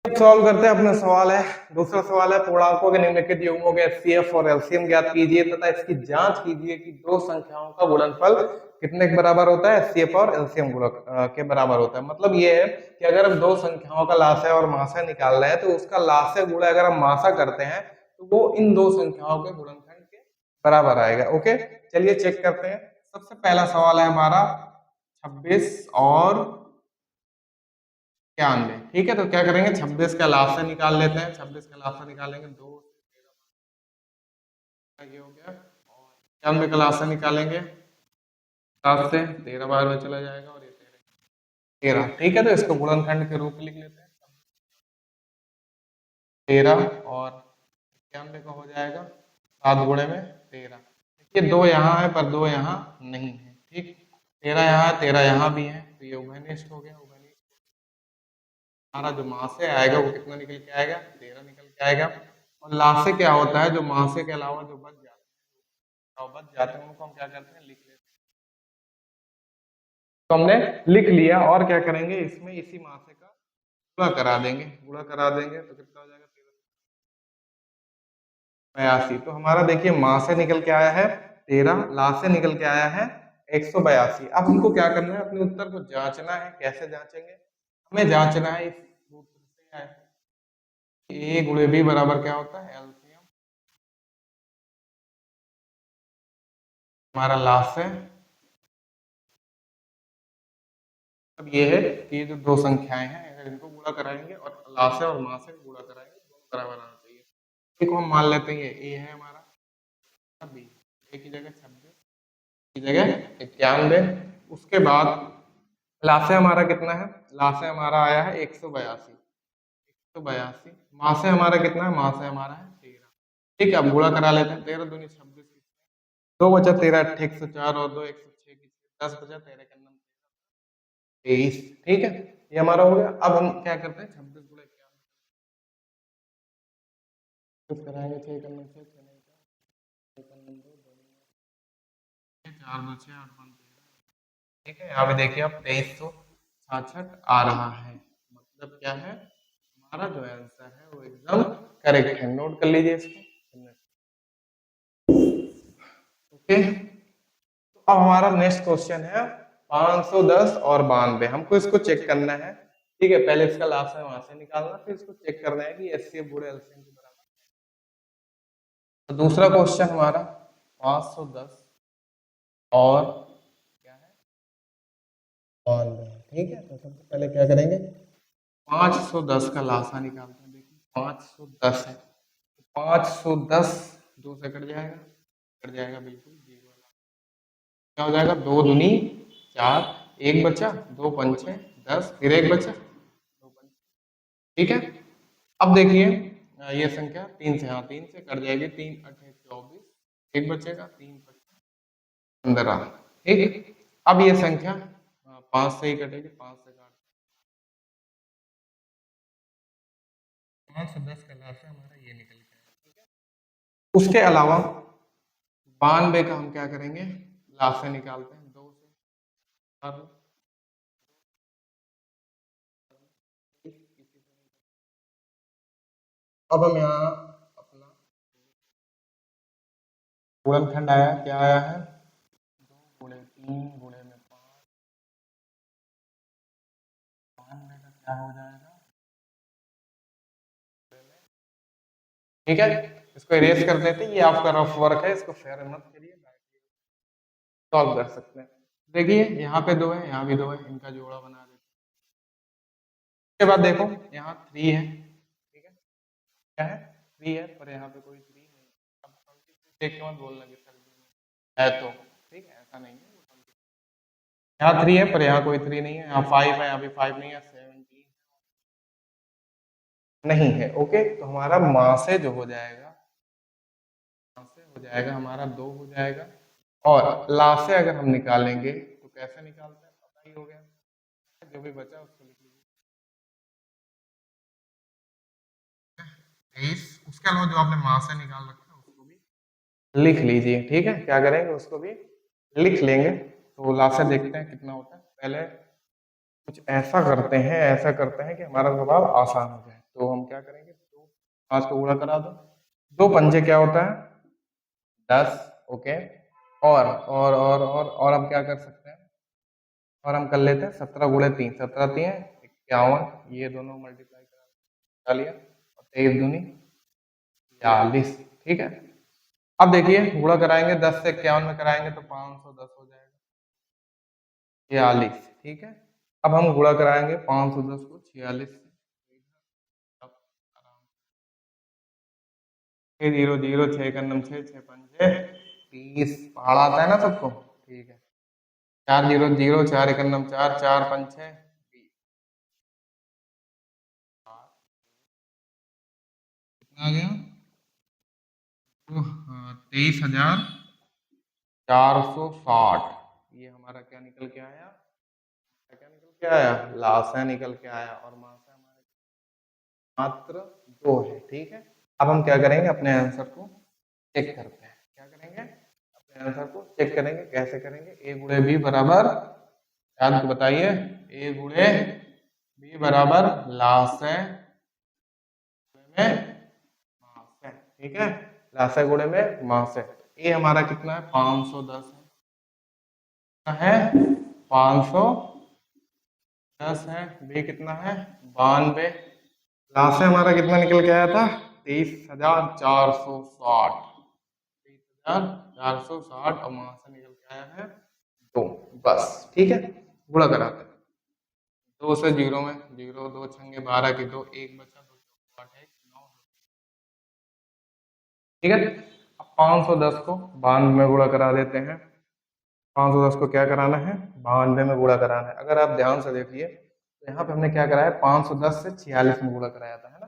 Solve करते हैं। अपना सवाल है, दूसरा सवाल है, पूर्णांकों के निम्नलिखित युग्मों के एचसीएफ और एलसीएम ज्ञात कीजिए तथा इसकी जांच कीजिए कि दो संख्याओं का गुणनफल कितने के बराबर होता है, एचसीएफ और एलसीएम गुणक के बराबर होता है। मतलब ये है कि अगर हम दो संख्याओं का लासा और मासा निकाल रहे हैं तो उसका लासा गुणा अगर हम मासा करते हैं तो वो इन दो संख्याओं के गुणनखंड के बराबर आएगा। ओके, चलिए चेक करते हैं। सबसे पहला सवाल है हमारा 26 और 91। ठीक है, तो क्या करेंगे, 26 का लासा निकाल लेते हैं। 26 का लासा निकालेंगे, 2 ये हो गया, और 91 का लासा निकालेंगे, 7 से 13 बार में चला जाएगा, और ये 13। ठीक है, तो इसको गुणनखंड के रूप में लिख लेते हैं। 13 और 91 का हो जाएगा 7 गुणे में 13। देखिए 2 यहाँ है पर 2 यहाँ नहीं है। ठीक, 13 यहाँ है, 13 यहाँ भी है, तो ये उभयनिष्ठ हो गया। हमारा जो मास से आएगा वो कितना निकल के आएगा, 13 निकल के आएगा। और लास्ट से क्या होता है, जो मासे के अलावा जो बच जाते हैं उनको हम क्या करते हैं, लिख लेते हैं। तो हमने लिख लिया, और क्या करेंगे, इसमें इसी मासे का गुणा करा देंगे। गुणा करा देंगे तो कितना हो जाएगा, 82। तो हमारा देखिए मासे निकल के आया है 13, लास्ट से निकल के आया है 182। अब हमको क्या करना है, अपने उत्तर को जांचना है। कैसे जांचेंगे, हमें जांचना है इस सूत्र से, ए गुणे बी बराबर क्या होता है, एलसीएम। हमारा लास्ट है, अब ये है कि ये जो दो संख्याएं हैं अगर इनको गुणा कराएंगे और लास्ट है और मास से गुणा कराएंगे, दोनों बराबर आना चाहिए। एक को हम मान लेते हैं ये ए है हमारा, बी, ए की जगह 26 की जगह 91। उसके बाद लास्ट है हमारा कितना है, लास्ट है हमारा आया है 182। 182 मास है हमारा कितना है, मास है हमारा है 13। ठीक है, अब गुणा करा लेते हैं। 13 दूनी 26, 2 बचा 13, 104 और 2 106 की 10 बचा, 13 के 23। ठीक है, ये हमारा हो गया। अब हम क्या करते हैं, 26 गुणे 91 कराएंगे, 6 का 9 6 6 का 9 2 4 2 6 8 5 13। ठीक है, यहाँ पे देखिए आप 2366 आ रहा है। मतलब क्या है, हमारा जो आंसर है वो एकदम करेक्ट है। नोट कर लीजिए इसको। ओके, तो अब हमारा नेक्स्ट क्वेश्चन है 510 और 92। हमको इसको चेक करना है। ठीक है, पहले इसका लास्ट है वहां से निकालना, फिर इसको चेक करना है कि एचसीएफ गुणे एलसीएम के बराबर। तो दूसरा क्वेश्चन हमारा 510 और क्या है, 92। ठीक है, तो सबसे पहले क्या करेंगे, 510 का लासा निकालते हैं। देखिए 510 है, 510 2 से कट जाएगा, बिल्कुल जीरो। क्या हो जाएगा, 2 दूनी 4, 1 बचा, 2 पंचे 10, फिर 1 बचा, 2 पंचे। ठीक है, अब देखिए ये संख्या 3 से, हाँ 3 से कट जाएगी, 3 8 24, 1 बचेगा, 3 15। ठीक, अब ये संख्या 5 से ही कटेगी, 5 से काट 510 का लासा हमारा ये निकल गया। ठीक है, उसके अलावा 92 का हम क्या करेंगे, लासा निकालते हैं, 2 से अब हम यहाँ अपना गुणनखंड आया, क्या आया है, 2 गुणे 3 गुणे में 5, 92 का क्या हो जाएगा। ठीक है, इसको इरेज कर देते हैं, ये आपका रफ वर्क है, इसको फेयर मत करिए, सॉल्व कर सकते हैं। देखिए यहाँ पे 2 है, यहाँ भी 2 है, इनका जोड़ा बना देते हैं। उसके बाद देखो यहाँ 3 है। ठीक है, क्या है, 3 है, पर यहाँ पे कोई 3 नहीं। अब देख के मत बोलना कि सर है तो, ठीक है, ऐसा नहीं है। यहाँ 3 है पर यहाँ कोई 3 नहीं है, यहाँ 5 है, यहाँ भी 5 नहीं है, 17 नहीं है। ओके, तो हमारा माँ से जो हो जाएगा, हमारा 2 हो जाएगा। और लास्ट से अगर हम निकालेंगे तो कैसे निकालते हैं, पता ही हो गया, जो भी बचा उसको लिख लीजिए 23। उसके अलावा जो आपने माँ से निकाल रखा है उसको भी लिख लीजिए। ठीक है, क्या करेंगे, उसको भी लिख लेंगे। तो लास्ट से देखते हैं कितना होता है। पहले कुछ ऐसा करते हैं कि हमारा जवाब आसान हो जाए। तो क्या करेंगे, दो 5 को गुणा करा दो, दो पंजे क्या होता है 10। ओके, और हम क्या कर सकते हैं, और हम कर लेते हैं 17 गुणे 3, 17 3 51, ये दोनों मल्टीप्लाई करा लिया, और 23 दूनी 42। ठीक है, अब देखिए गुणा कराएंगे 10 से 51 में कराएंगे तो 510 हो जाएगा 46। ठीक है, अब हम गुणा कराएंगे 510 को 46 से, 6 0 0 6 का नम 6 6 पंजे 30, पहाड़ आता है ना सबको। ठीक है, 4 0 0 4 एक नम 4 4 पंजे 20, कितना आ गया, 23,460। ये हमारा क्या निकल के आया, क्या निकल के आया, लासा निकल के आया, और मासा हमारे मात्र 2 है। ठीक है, अब हम क्या करेंगे, अपने आंसर को चेक करते हैं, क्या करेंगे, अपने आंसर को चेक करेंगे। कैसे करेंगे, ए गुणे बी बराबर, याद तो बताइए, ए गुणे बी बराबर लासा में मासा। ठीक है, लासा गुणे में मासा। ए हमारा कितना है 510 है 510 है, बी कितना है 92, लास्ट से हमारा कितना निकल के आया था 23,460, 23,460, और वहां से निकल के आया है 2। बस ठीक है, गुणा कराते हैं, 2 से 0 में 0, 2 छंगे 12 की 2, 1 बचा, 2 8 है 9। ठीक है, अब 510 को 92 में गुणा करा देते हैं। 510 को क्या कराना है, 92 में गुणा कराना है। अगर आप ध्यान से देखिए तो यहाँ पे हमने क्या कराया, 510 से 46 में गुणा कराया था, है ना।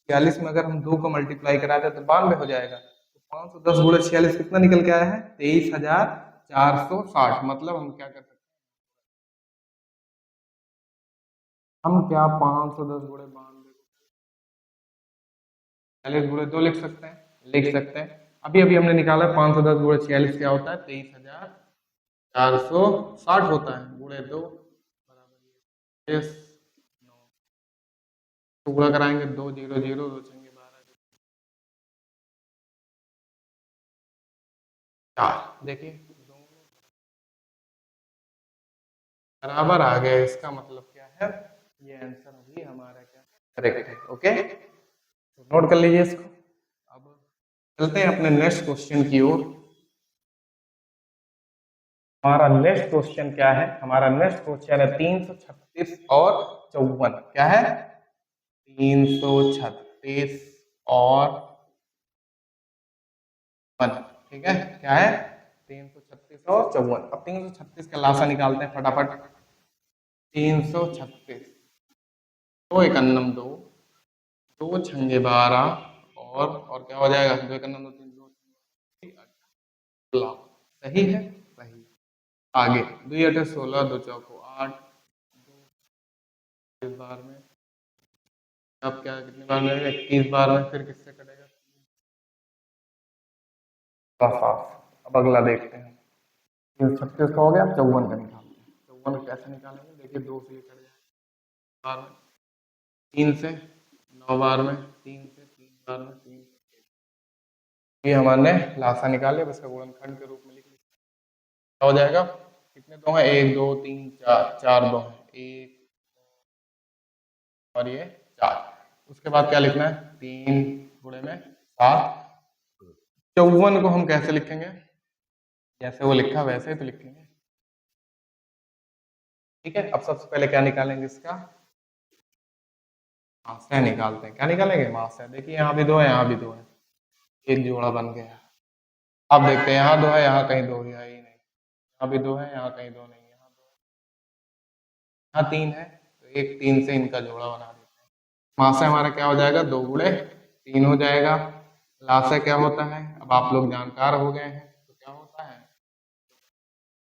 46 में अगर हम 2 को मल्टीप्लाई कराते तो 92 हो जाएगा। तो 510 गुणे 46 कितना निकल के आया है 23,460। मतलब हम क्या कर सकते हैं, हम क्या 510 गुणे 92 46 गुणे 2 लिख सकते हैं। अभी अभी हमने निकाला 510 गुणे 46 क्या होता है 23,460 होता है, गुणे 2 बराबर 9। तो गुणा कराएंगे 2 0 0, 2 छंगे 12, 4। देखिए दोनों बराबर आ गए, इसका मतलब क्या है, ये आंसर भी हमारा क्या करेक्ट है। ओके, तो नोट कर लीजिए इसको। अब चलते हैं अपने नेक्स्ट क्वेश्चन की ओर। हमारा नेक्स्ट क्वेश्चन क्या है, हमारा नेक्स्ट क्वेश्चन है 336 और 54। क्या है 336 और 1। ठीक है, क्या है 336 और 54। अब 336 का लासा निकालते हैं फटाफट। 336, 2 एक अन्नम 2, 2 छंगे 12, और क्या हो जाएगा, 2 एक अन्नम 2 3 2 सही है, सही। आगे 2 8 16, 2 चौको 8, 2 इस बार में, अब क्या कितने बार में 21 बार में, फिर किससे कटेगा 7। अब अगला देखते हैं, 336 का हो गया, अब 54 का निकालते हैं। 54 कैसे निकालेंगे, देखिए 2 से ये कट जाएगा बार में, 3 से 9 बार में, 3 से 3 बार में, 3 से 1। ये हमारे लासा निकाले, अब इसका गुणनखंड के रूप में लिख लिया, क्या हो जाएगा, कितने दो हैं 1 2 3 4, 4 दो हैं 1, और ये 4। उसके बाद क्या लिखना है 3 गुणे में 7। 54 को हम कैसे लिखेंगे, जैसे वो लिखा वैसे ही तो लिखेंगे। ठीक है, अब सबसे पहले क्या निकालेंगे, इसका मासा निकालते हैं। क्या निकालेंगे, मासा। देखिए यहाँ भी 2 है, यहाँ भी 2 है, एक जोड़ा बन गया। अब देखते हैं, यहाँ 2 है, यहाँ कहीं 2 है ही नहीं, यहाँ भी 2 है, यहाँ कहीं 2 नहीं, यहाँ 2 है, यहाँ 3 है, तो एक 3 से इनका जोड़ा बना देते हैं। मासा हमारा क्या हो जाएगा 2 गुणे 3 हो जाएगा। लासा क्या होता है, अब आप लोग जानकार हो गए हैं, तो क्या होता है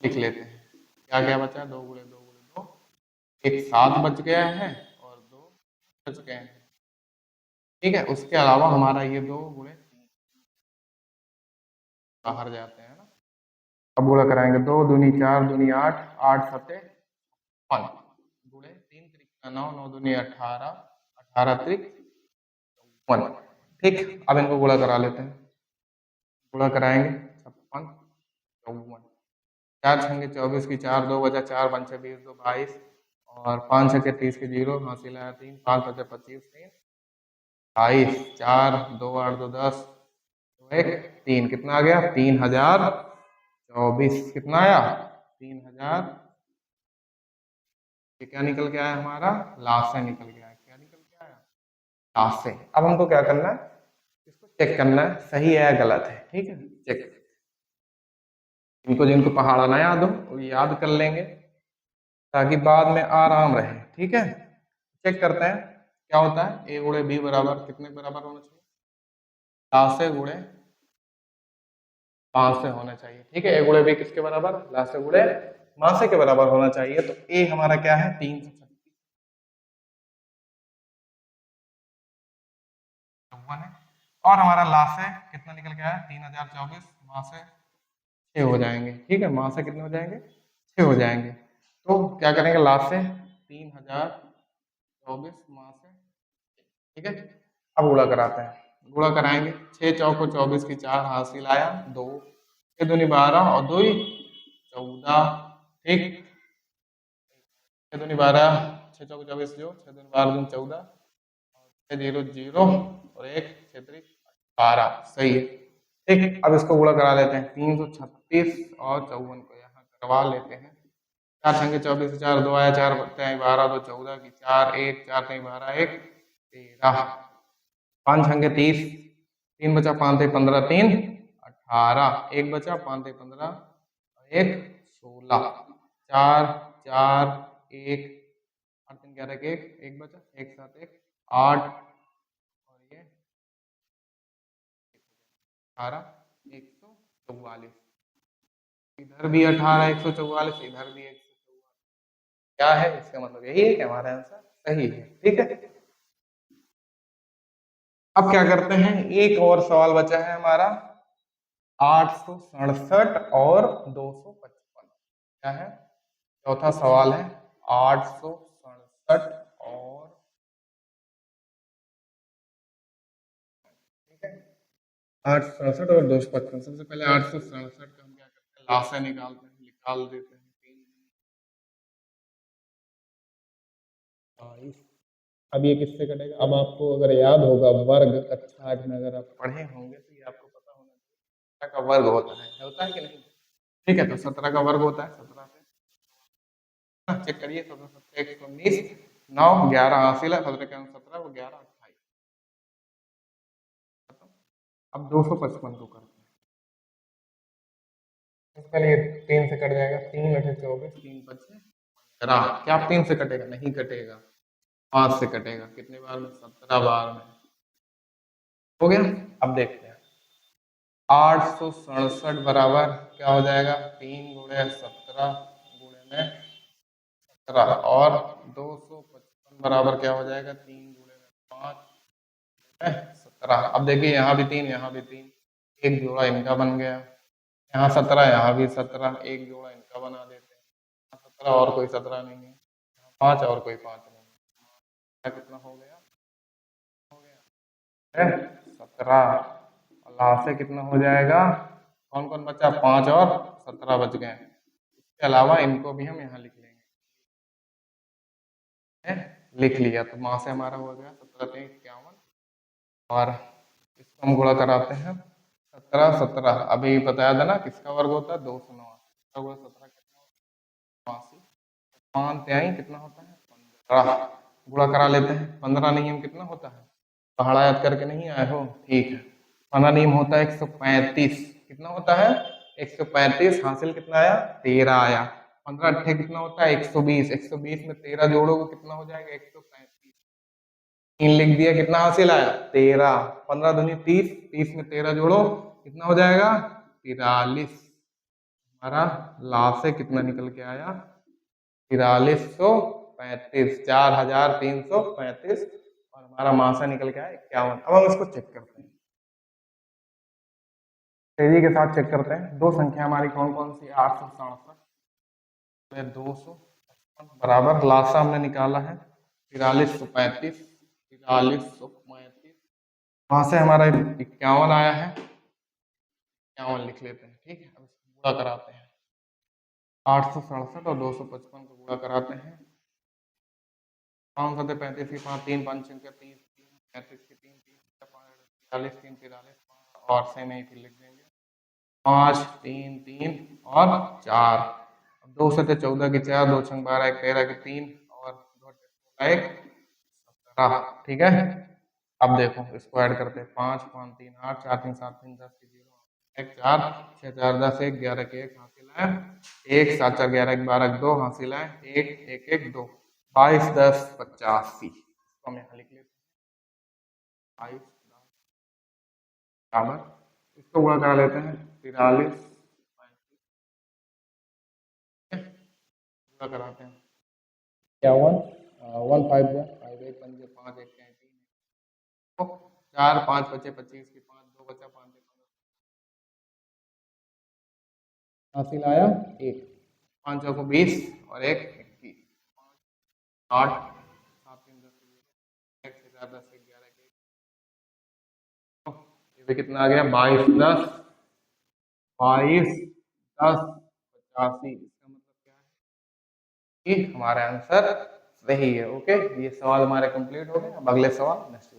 लिख लेते हैं। क्या क्या बचा, 2 गुणे 2 गुणे 2, एक 7 बच गया है, और 2 बच गए हैं। ठीक है, उसके अलावा हमारा ये 2 गुणे बाहर जाते हैं ना। अब गुणा कराएंगे, 2 दूनी 4, दूनी 8, 8 सते 1, गुणे 3 त्रिक 9, 9 दूनी 18, 18 त्रिक 1। ठीक, अब इनको गुणा करा लेते हैं, गुणा कराएंगे 56 54, 4 छंगे 24 की 4, 2 बचा 4, 5 6 20, 2 22 और 5 छक्के 30 के 0, हासिल आया 3, 5 बचे 25, 3 22, 4 2 8 2 10, 2 1 3, कितना आ गया 3024, कितना आया 3000, ये क्या निकल के आया हमारा, लास्ट से निकल गया, क्या निकल के आया, लास्ट से। अब हमको क्या करना है, इसको चेक करना है सही है या गलत है, ठीक है, चेक। इनको जिनको पहाड़ा ना याद हो वो याद कर लेंगे ताकि बाद में आराम रहे, ठीक है। चेक करते हैं क्या होता है, ए गुणे बी बराबर कितने बराबर होना चाहिए, 7 से गुणे 5 से होना चाहिए, ठीक है। ए गुणे बी किसके बराबर, लास्ट से गुणे मासे के बराबर होना चाहिए। तो ए हमारा क्या है 336 है, और हमारा लास्ट से कितना निकल के आया 3024, वहां से 6 हो जाएंगे, ठीक है, वहां से कितने हो जाएंगे 6 हो जाएंगे। तो क्या करेंगे लास्ट से 3024 वहां से, ठीक है। अब गुणा कराते हैं, गुणा कराएंगे 6 चौको 24 की 4, हासिल आया 2, 6 दूनी 12 और 2 14, ठीक, 6 दूनी 12, 6 चौको 24 जो 6 दूनी 12 दूनी 14, 6 0 0 और 1 6 3 12, सही है, ठीक। अब इसको गुणा करा लेते हैं 336 और 54 को यहाँ करवा लेते हैं, 4 छंगे 24 4, 2 आया 4 12 2 14 की 4 1 4 3 12 1 13, 5 छंगे 30, 3 बचा 5 थे 15 3 18, 1 बचा 5 थे 15 1 16, 4 4 1 8 3 11 1 1 बचा 1 7 1 8 और ये 18 144, इधर भी 18 144, इधर भी 144, क्या है इसका मतलब यही है कि हमारा आंसर सही है, ठीक है। अब क्या करते हैं, एक और सवाल बचा है हमारा 867 और 255, क्या है, चौथा सवाल है 867 और, ठीक है, 867 और 255। सबसे पहले 867 का हम क्या करते हैं, लास्ट से निकालते हैं, निकाल देते हैं 3 अब ये किससे कटेगा, अब आपको अगर याद होगा वर्ग कक्षा 8 में अगर आप पढ़े होंगे तो ये आपको पता होना चाहिए 17 का वर्ग होता है कि नहीं, ठीक है। तो 17 का वर्ग होता है 17 से चेक करिए, 17 17 119 9 11 हासिल है, 17 के 17 वो 11 28, अब 255 को करते हैं, इसके लिए 3 से कट जाएगा, 3 8 24 3 बचे 15, क्या 3 से कटेगा, नहीं कटेगा, 5 से कटेगा, कितने बार में 17 बार में, हो गया। अब देखते हैं 867 बराबर क्या हो जाएगा, 3 गुणे 17 गुणे में 17 और 255 बराबर क्या हो जाएगा, 3 गुणे में 5 17। अब देखिए यहाँ भी 3 यहाँ भी 3, एक जोड़ा इनका बन गया, यहाँ 17 यहाँ भी 17, एक जोड़ा इनका बना देते हैं, 17 और कोई 17 नहीं है, 5 और कोई 5 नहीं है, कितना हो गया, हो गया 17, लास्ट से कितना हो जाएगा, कौन कौन बचा, 5 और 17 बच गए, इसके अलावा इनको भी हम यहाँ लिख लेंगे, लिख लिया, तो वहां से हमारा हो गया 17 3 51, और इसको हम गुणा कराते हैं 17 17, अभी बताया था ना किसका वर्ग होता है 289, 17 कितना होता है 82, 5 त्याई कितना होता है 15, गुणा करा लेते हैं, 15 नियम कितना होता है, पहाड़ा याद करके नहीं आए हो, ठीक है, 15 नियम होता है 135, कितना होता है 135, हासिल कितना आया 13 आया, 15 अट्ठे कितना होता है 120, 120 में 13 जोड़ोगे कितना हो जाएगा 135, 3 लिख दिया, कितना हासिल आया 13, 15 दूनी 30, 30 में 13 जोड़ो कितना हो जाएगा 43, हमारा लास्ट से कितना निकल के आया 4335, 4335, और हमारा मासा निकल के आया 51। अब हम इसको चेक करते हैं, तेजी के साथ चेक करते हैं, दो संख्या हमारी कौन कौन सी, 867 255 बराबर लास्ट हमने निकाला है 4335, 4335 वहां से हमारा 51 आया है, 51 लिख लेते हैं। ठीक है, अब इसको गुणा कराते हैं। 867 और 255 को गुणा कराते हैं। 5 सते 35 की 5 3 5 6 के 30 3 35 की 3 3 43 3 43 और से नहीं फिर लिख देंगे 5 3 3 और 4। 2 सते 14 की 4 2 छंग 12 1 13 की 3 और 2 1 17। ठीक है, अब देखो इसको ऐड करते हैं। 5 5 3 8 4 3 7 3 10 की 0 1 4 6 4 10 1 11 के 1 हासिल है 1 7 4 11 1 12 2 हासिल है 1 1 1 2 22 10 85। इसको हम यहाँ लिख लेते हैं 22 बराबर इसको गुणा करा लेते हैं 43 गुणा कराते हैं 51 1 5 5 1 5 5 1 3 4 5 बचे 25 की 5 2 बचा 5 हासिल आया 1 5 को 20 और 1 21 8 7 3 10 1 4 10 11 ये भी कितना आ गया 22 10 22 10 85। इसका मतलब क्या है कि हमारा आंसर सही है। ओके, ये सवाल हमारे कंप्लीट हो गए। अब अगले सवाल नेक्स्ट